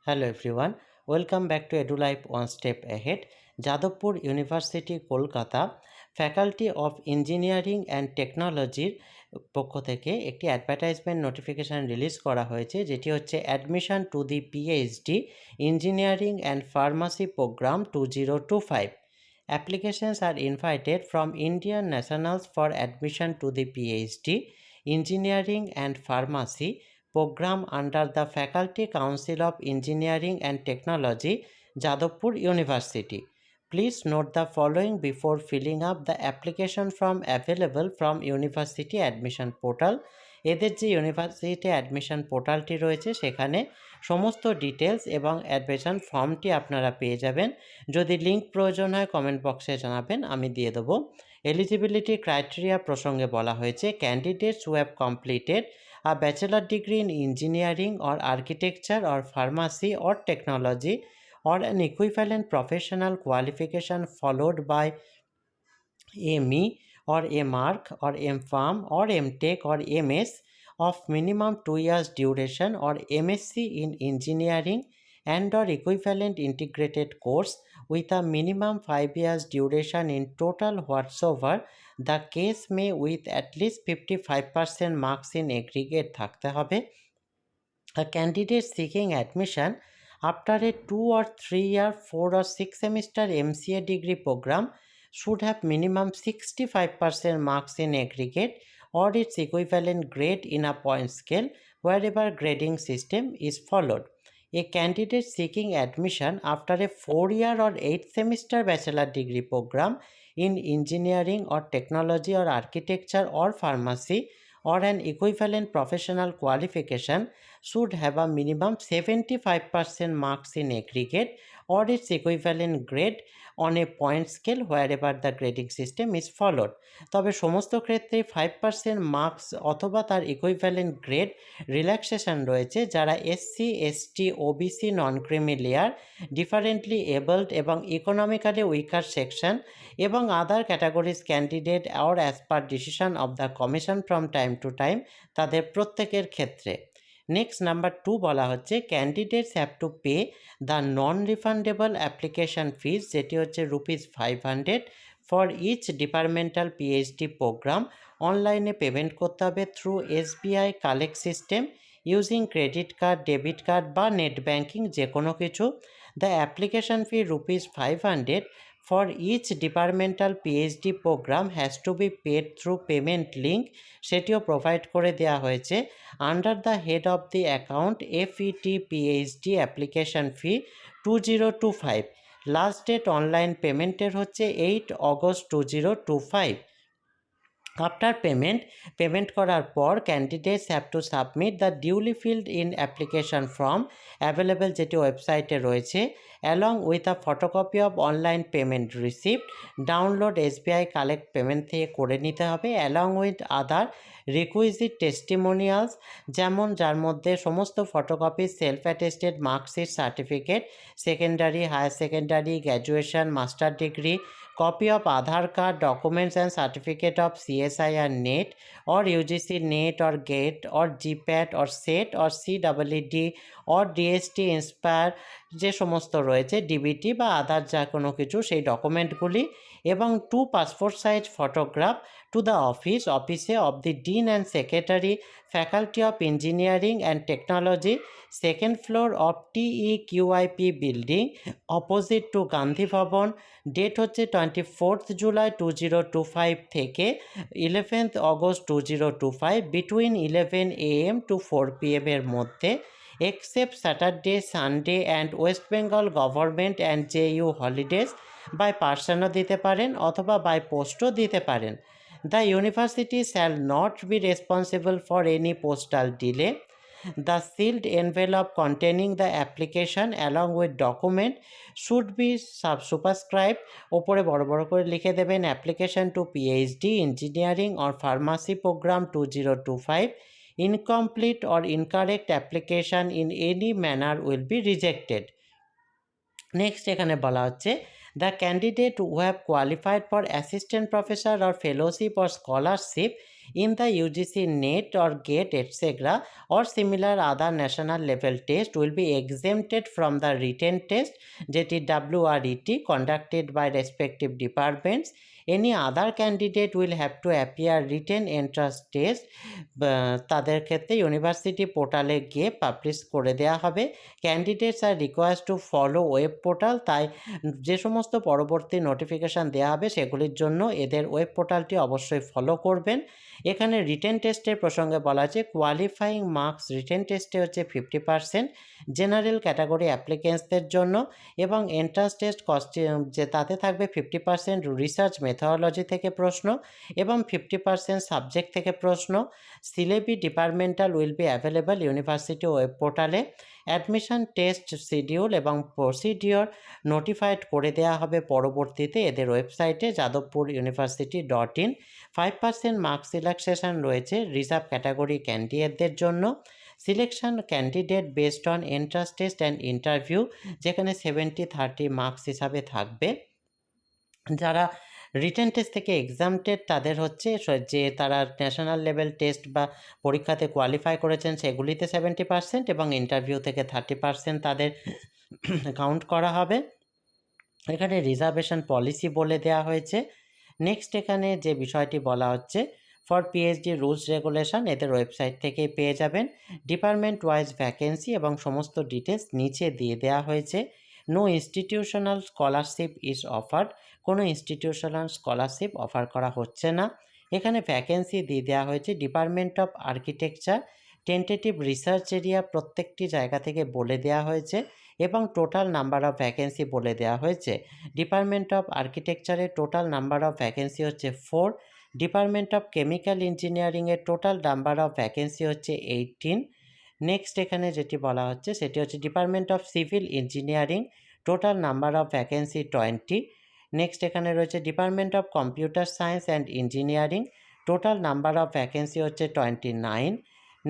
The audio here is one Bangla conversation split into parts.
Hello everyone, welcome back to EduLife One Step Ahead. Jadavpur university Kolkata faculty of engineering and টেকনোলজির পক্ষ থেকে একটি অ্যাডভার্টাইজমেন্ট নোটিফিকেশান রিলিজ করা হয়েছে, যেটি হচ্ছে admission to the PhD engineering and pharmacy programme 2025. Applications are invited from Indian nationals for admission to the PhD Engineering and Pharmacy program under the Faculty Council of Engineering and Technology, Jadavpur University. Please note the following before filling up the application form available from University Admission Portal. এদের যে ইউনিভার্সিটি অ্যাডমিশন পোর্টালটি রয়েছে সেখানে সমস্ত ডিটেলস এবং অ্যাডমিশন ফর্মটি আপনারা পেয়ে যাবেন। যদি লিঙ্ক প্রয়োজন হয় কমেন্ট বক্সে জানাবেন, আমি দিয়ে দেবো। এলিজিবিলিটি ক্রাইটেরিয়া প্রসঙ্গে বলা হয়েছে candidates who have completed a bachelor degree in engineering or architecture or pharmacy or technology or an equivalent professional qualification followed by ME or MArch or MPharm or MTech or MS of minimum 2 years duration or MSc in engineering and or equivalent integrated course with a minimum 5 years duration in total whatsoever the case may with at least 55% marks in aggregate থাকতে হবে। A candidate seeking admission after a 2 or 3 year 4 or 6 semester MCA degree program should have minimum 65% marks in aggregate or its equivalent grade in a point scale wherever grading system is followed. A candidate seeking admission after a 4-year or 8 semester bachelor degree program in engineering or technology or architecture or pharmacy or an equivalent professional qualification should have a minimum 75% marks in aggregate or its equivalent grade on a point scale wherever the grading system is followed. তবে সমস্ত ক্ষেত্রে 5% মার্কস অথবা তার ইকুইভ্যালেন্ট গ্রেড রিল্যাক্সেশন রয়েছে যারা SC ST OBC non creamy layer, differently abled এবং ইকোনমিক্যালি উইকার সেকশন এবং other categories candidate or as per decision of the commission from time to time তাদের প্রত্যেকের ক্ষেত্রে। নেক্সট নাম্বার 2 বলা হচ্ছে candidates have to pay the non refundable application fees, যেটি হচ্ছে ₹500 for each departmental PhD programme. অনলাইনে পেমেন্ট করতে হবে through SBI collect system using credit card, debit card বা নেট ব্যাঙ্কিং যে কোনো কিছু। The application fee ₹500 for each departmental PhD program has to be paid through payment link, সেটিও প্রোভাইড করে দেওয়া হয়েছে। Under the head of the account FET PhD application fee 2025। Last date online পেমেন্টের হচ্ছে 8 অগস্ট 2025। আফটার পেমেন্ট করার পর candidates have to submit the duly filled in application form available, যেটি ওয়েবসাইটে রয়েছে, along with a photocopy of online payment receipt download SBI collect payment থেকে করে নিতে হবে, along with other requisite testimonials, যেমন যার মধ্যে সমস্ত photocopy self attested marksheet, certificate, secondary, higher secondary, graduation, master degree, copy of Aadhaar card, documents and certificate of CSI and NET or UGC NET or GATE or GPAT or SET or CEED or DST Inspire যে সমস্ত রয়েছে, ডিবিটি বা আদার যা কোনো কিছু সেই ডকুমেন্টগুলি এবং 2 passport size photograph to the অফিসে of the dean and secretary faculty of engineering and technology, second floor of TEQIP building opposite to Gandhi Bhavan. Date হচ্ছে 24 জুলাই 2025 থেকে 11 August 2025 between 11 AM to 4 PM এর মধ্যে, except Saturday, Sunday and West Bengal government and JU holidays. By পার্সনও দিতে পারেন অথবা বাই পোস্টও দিতে পারেন। The university shall not be responsible for any postal delay. The sealed envelope containing the application along with document should be superscribed, ওপরে বড় বড় করে লিখে দেবেন application to PhD engineering or pharmacy programme 2025, incomplete or incorrect application in any manner will be rejected. Next এখানে বলা হচ্ছে the candidate who have qualified for assistant professor or fellowship or scholarship in the UGC NET or GATE etc. or similar other national level test will be exempted from the written test যেটি WRET conducted by respective departments. Any other candidate will have to appear written entrance test তাদের ক্ষেত্রে ইউনিভার্সিটি পোর্টালে গিয়ে পাবলিশ করে দেওয়া হবে। Candidates are requires to follow web portal, তাই যে সমস্ত পরবর্তী নোটিফিকেশান দেওয়া হবে সেগুলির জন্য এদের ওয়েব পোর্টালটি অবশ্যই ফলো করবেন। এখানে রিটেন টেস্টের প্রসঙ্গে বলা আছে কোয়ালিফাইং মার্কস রিটেন টেস্টে হচ্ছে 50%, জেনারেল ক্যাটাগরি অ্যাপ্লিকেন্টসদের জন্য, এবং এন্ট্রান্স টেস্ট যে তাতে থাকবে 50% রিসার্চ মেথোডোলজি থেকে প্রশ্ন এবং 50% সাবজেক্ট থেকে প্রশ্ন। Syllabi departmental will be available university web পোর্টালে। অ্যাডমিশন টেস্ট শিডিউল এবং প্রসিডিওর নোটিফাইড করে দেওয়া হবে পরবর্তীতে এদের ওয়েবসাইটে jadavpur.university.in। 5% মার্কস রিল্যাক্সেশন রয়েছে রিজার্ভ ক্যাটাগরি ক্যান্ডিডেটদের জন্য। Selection candidate based on entrance test and interview, যেখানে 70-30 মার্কস হিসাবে থাকবে। যারা রিটেন টেস্ট থেকে এক্সামটেড তাদের হচ্ছে যে তারা ন্যাশনাল লেভেল টেস্ট বা পরীক্ষাতে কোয়ালিফাই করেছেন সেগুলিতে 70% এবং ইন্টারভিউ থেকে 30% তাদের কাউন্ট করা হবে। এখানে রিজার্ভেশন পলিসি বলে দেওয়া হয়েছে। নেক্সট এখানে যে বিষয়টি বলা হচ্ছে ফর পিএইচডি রুলস রেগুলেশন এদের ওয়েবসাইট থেকেই পেয়ে যাবেন। ডিপার্টমেন্ট ওয়াইজ ভ্যাকেন্সি এবং সমস্ত ডিটেলস নিচে দিয়ে দেওয়া হয়েছে। No institutional scholarship is offered, কোনো ইনস্টিটিউশনাল স্কলারশিপ অফার করা হচ্ছে না। এখানে ভ্যাকেন্সি দিয়ে দেওয়া হয়েছে department of architecture, tentative research area প্রত্যেকটি জায়গা থেকে বলে দেওয়া হয়েছে এবং টোটাল নাম্বার অফ ভ্যাকেন্সি বলে দেওয়া হয়েছে। ডিপার্টমেন্ট অফ আর্কিটেকচারের টোটাল নাম্বার অফ ভ্যাকেন্সি হচ্ছে 4, ডিপার্টমেন্ট অফ কেমিক্যাল ইঞ্জিনিয়ারিংয়ের টোটাল নাম্বার অফ ভ্যাকেন্সি হচ্ছে 18। নেক্সট এখানে যেটি বলা হচ্ছে সেটি হচ্ছে department of civil engineering, total number of vacancy 20। Next এখানে রয়েছে department of computer science and engineering, total number of vacancy হচ্ছে 29।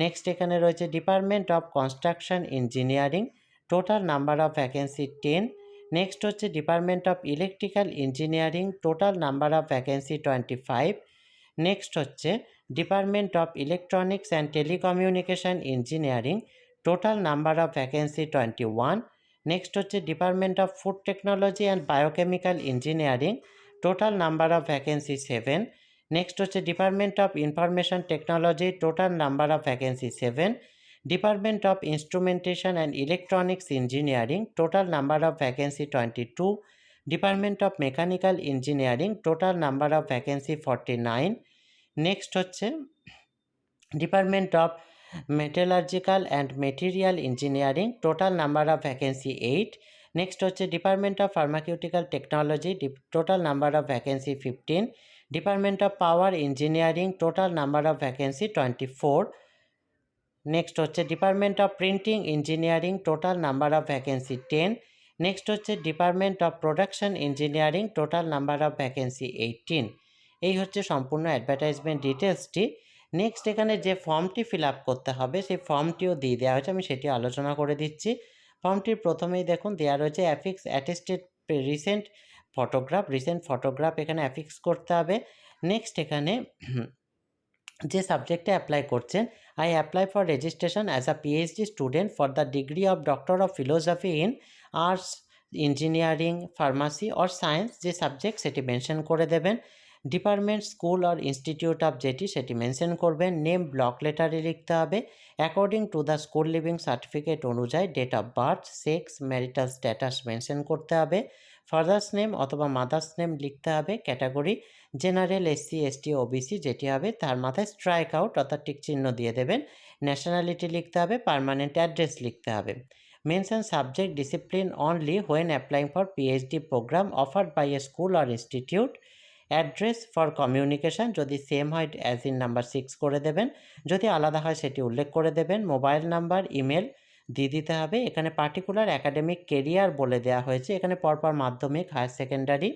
নেক্সট এখানে রয়েছে department of construction engineering, total number of vacancy 10। Next হচ্ছে department of electrical engineering, total number of vacancy 25। Next হচ্ছে department of electronics and telecommunication engineering, total number of vacancy 21। Next হচ্ছে department of food technology and biochemical engineering, total number of vacancy 7। Next হচ্ছে department of information technology, total number of vacancy 7। Department of instrumentation and electronics engineering, total number of vacancy 22। Department of mechanical engineering, total number of vacancy 49। Next হচ্ছে department of metallurgical and material engineering, total number of vacancy 8। Next হচ্ছে department of pharmaceutical technology, total number of vacancy 15। Department of power engineering, total number of vacancy 24। Next হচ্ছে department of printing engineering, total number of vacancy 10। Next হচ্ছে department of production engineering, total number of vacancy 18। এই হচ্ছে সম্পূর্ণ অ্যাডভার্টাইজমেন্ট ডিটেলসটি। নেক্সট এখানে যে ফর্মটি ফিল আপ করতে হবে সেই ফর্মটিও দিয়ে দেওয়া হয়েছে, আমি সেটি আলোচনা করে দিচ্ছি। ফর্মটির প্রথমেই দেখুন দেওয়া রয়েছে অ্যাফিক্স অ্যাটেস্টেড রিসেন্ট ফটোগ্রাফ এখানে অ্যাফিক্স করতে হবে। নেক্সট এখানে যে সাবজেক্টে অ্যাপ্লাই করছেন, I apply for registration as a PhD student for the degree of doctor of philosophy in arts, engineering, pharmacy or science, যে সাবজেক্ট সেটি মেনশন করে দেবেন। Department, school or institute of যেটি সেটি মেনশন করবেন। নেম ব্লক লেটারে লিখতে হবে according to the school leaving certificate অনুযায়ী। Date of birth, sex, marital status mention করতে হবে। ফাদার্স নেম অথবা মাদার্স নেম লিখতে হবে। Category general, SC, ST, OBC যেটি হবে তার মাথায় স্ট্রাইক আউট অর্থাৎ টিক চিহ্ন দিয়ে দেবেন। ন্যাশনালিটি লিখতে হবে। পার্মানেন্ট অ্যাড্রেস লিখতে হবে। Mention subject discipline only when applying for PhD programme offered by a school or institute. Address for communication যদি সেম হয় অ্যাজ ইন নাম্বার 6 করে দেবেন, যদি আলাদা হয় সেটি উল্লেখ করে দেবেন। মোবাইল নাম্বার, ইমেল দিয়ে দিতে হবে। এখানে পার্টিকুলার একাডেমিক কেরিয়ার বলে দেওয়া হয়েছে, এখানে পরপর মাধ্যমিক, higher secondary,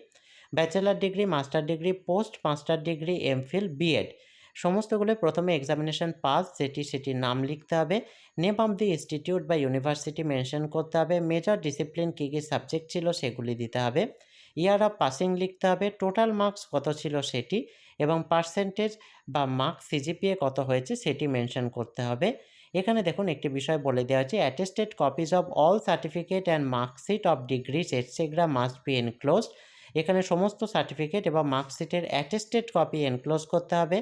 bachelor degree, master degree, post master degree, MPhil, BEd সমস্তগুলো প্রথমে এক্সামিনেশন পাস সেটির নাম লিখতে হবে। নেম অফ দি ইনস্টিটিউট বা ইউনিভার্সিটি মেনশন করতে হবে। মেজর ডিসিপ্লিন কী কী সাবজেক্ট ছিল সেগুলি দিতে হবে। ইয়ার অফ পাসিং লিখতে হবে। টোটাল মার্কস কত ছিল সেটি, এবং পার্সেন্টেজ বা মার্কস সিজিপিএ কত হয়েছে সেটি মেনশন করতে হবে। এখানে দেখুন একটি বিষয় বলে দেওয়া হয়েছে, attested copies of all certificate and marksheet of degrees etcetera must be enclosed. এখানে সমস্ত সার্টিফিকেট এবং মার্কশিটের অ্যাটেস্টেড কপি এনক্লোজ করতে হবে।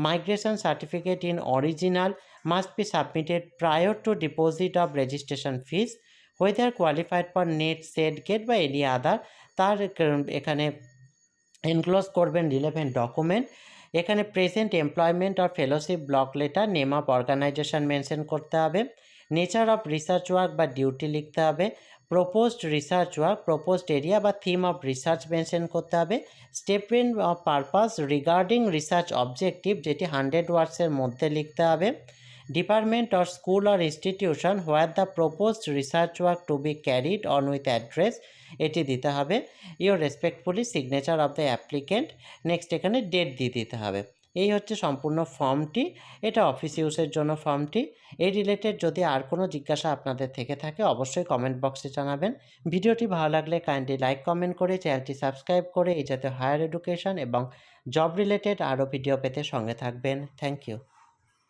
Migration certificate in original must be submitted prior to deposit of registration fees whether qualified for NET, SET, GATE বা এনি আদার। তার এখানে এনক্লোজ করবেন রিলেভেন্ট ডকুমেন্ট। এখানে present employment or fellowship block letter, name of organisation mention করতে হবে। নেচার অফ রিসার্চ ওয়ার্ক বা ডিউটি লিখতে হবে। Proposed research work, proposed area বা থিম অফ রিসার্চ মেনশন করতে হবে। Statement of purpose regarding research objective, যেটি 100 ওয়ার্ডসের মধ্যে লিখতে হবে। Department or school or institution where the proposed research work to be carried on with address, এটি দিতে হবে। Yours respectfully signature of the applicant. Next এখানে ডেট দিয়ে দিতে হবে। এই হচ্ছে সম্পূর্ণ ফর্মটি, এটা অফিস ইউজের জন্য ফর্মটি। এই রিলেটেড যদি আর কোনো জিজ্ঞাসা আপনাদের থেকে থাকে অবশ্যই কমেন্ট বক্সে জানাবেন। ভিডিওটি ভালো লাগলে কাইন্ডলি লাইক কমেন্ট করে চ্যানেলটি সাবস্ক্রাইব করে এই যাতে হায়ার এডুকেশন এবং জব রিলেটেড আরও ভিডিও পেতে সঙ্গে থাকবেন। Thank you.